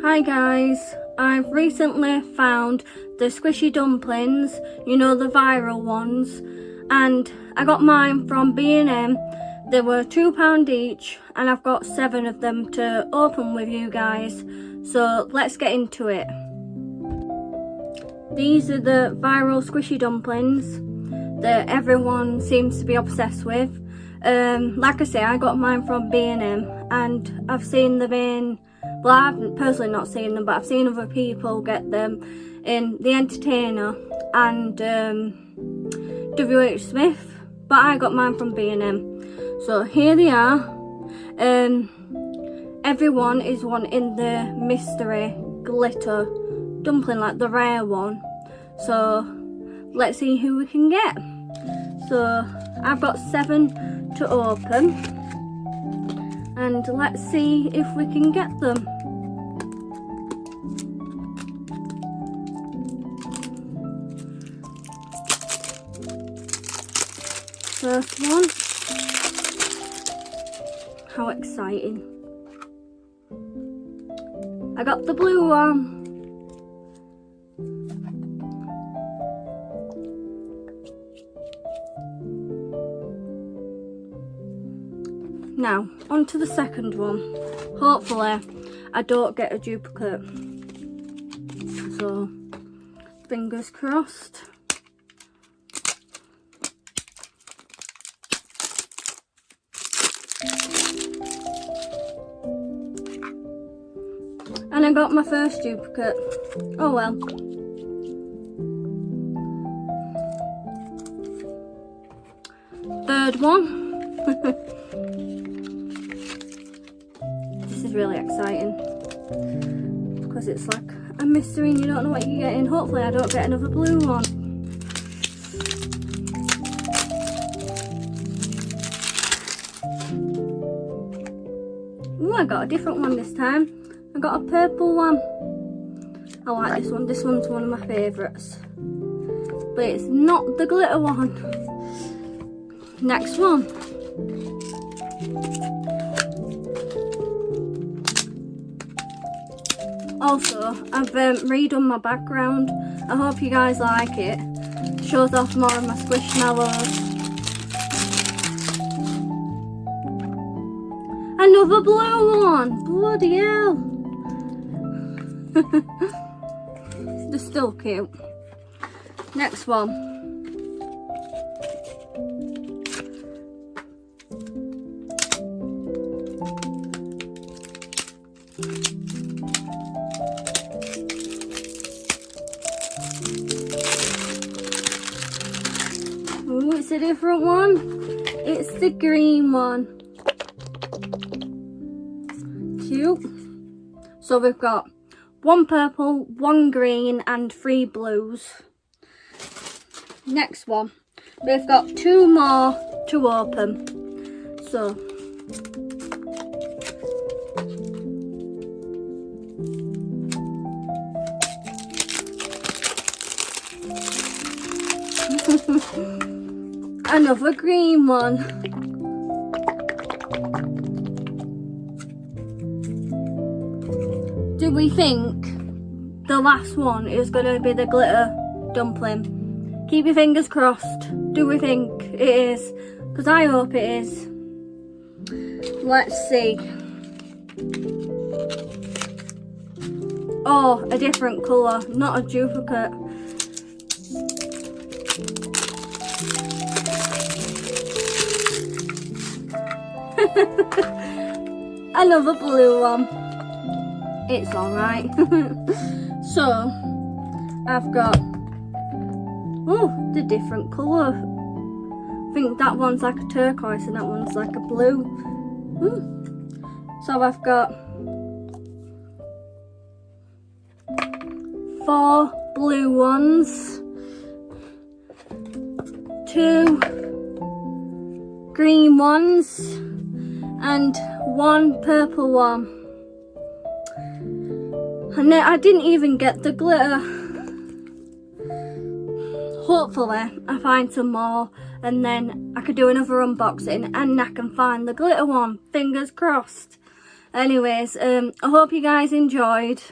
Hi guys, I've recently found the squishy dumplings, you know, the viral ones, and I got mine from B&M. They were £2 each and I've got 7 of them to open with you guys, so let's get into it. These are the viral squishy dumplings that everyone seems to be obsessed with. Like I say, I got mine from B&M and I've seen them in, well, I've personally not seen them, but I've seen other people get them in The Entertainer and WH Smith, but I got mine from B&M. So here they are. Everyone is wanting the mystery glitter dumpling, like the rare one. So let's see who we can get. So I've got 7 to open, and let's see if we can get them. First one. How exciting. I got the blue one. Now, on to the second one. Hopefully, I don't get a duplicate. So, fingers crossed. And I got my first duplicate. Oh well. Third one. This is really exciting because it's like a mystery and you don't know what you're getting. Hopefully I don't get another blue one. Oh, I got a different one this time. I got a purple one. I like this one. This one's one of my favourites. But it's not the glitter one. Next one. Also, I've redone my background. I hope you guys like it. Shows off more of my squishmallows. Another blue one! Bloody hell! They're still cute. Next one. Oh, it's a different one. It's the green one. Cute. So we've got 1 purple, 1 green and 3 blues. Next one. We've got 2 more to open. So another green one. Do we think the last one is going to be the glitter dumpling? Keep your fingers crossed. Do we think it is? Because I hope it is. Let's see. Oh, a different colour, not a duplicate. Another blue one. It's alright. So, I've got, oh, the different colour. I think that one's like a turquoise and that one's like a blue. So I've got 4 blue ones, 2 green ones, and 1 purple one. And I didn't even get the glitter. Hopefully I find some more and then I could do another unboxing and I can find the glitter one. Fingers crossed. Anyways, I hope you guys enjoyed.